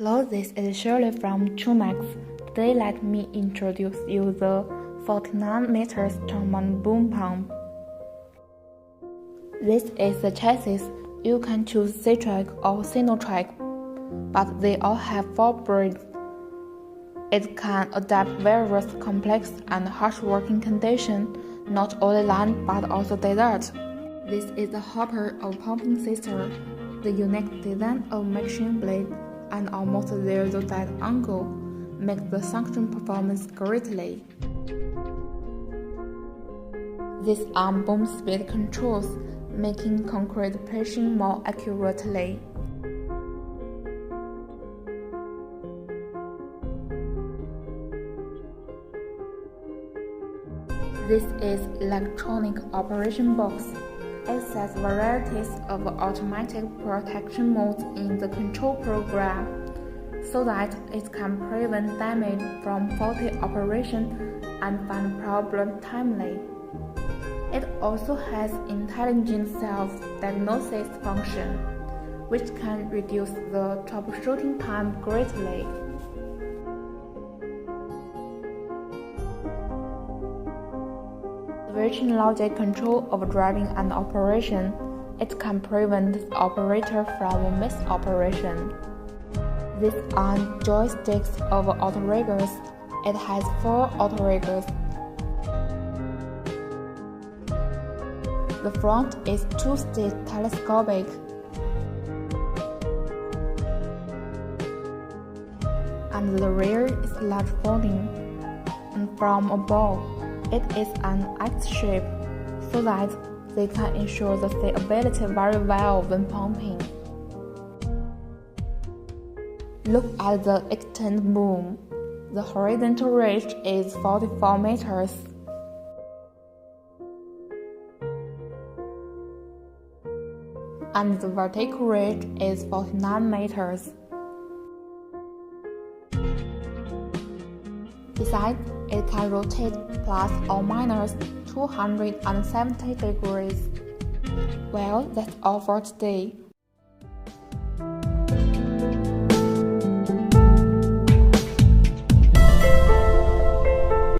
Hello, this is Shirley from TRUEMAX. Today let me introduce you the 49 meters turbo boom pump. This is the chassis. You can choose C-track or single-track, but they all have 4 brakes. It can adapt various complex and harsh working conditions, not only land but also desert. This is the hopper of pumping system. The unique design of machine blade and almost zero dead angle make the suction performance greatly. This arm boom speed controls, making concrete pushing more accurately. This is electronic operation box. It sets varieties of automatic protection modes in the control program so that it can prevent damage from faulty operation and find problem timely. It also has intelligent self-diagnosis function, which can reduce the troubleshooting time greatly. Switching logic control of driving and operation, it can prevent the operator from misoperation. These are joysticks of outriggers. It has 4 outriggers. The front is 2-stage telescopic, and the rear is large folding, and from above, it is an X shape so that they can ensure the stability very well when pumping. Look at the extended boom. The horizontal reach is 44 meters. And the vertical reach is 49 meters. Besides, it can rotate plus or minus 270 degrees. Well, that's all for today.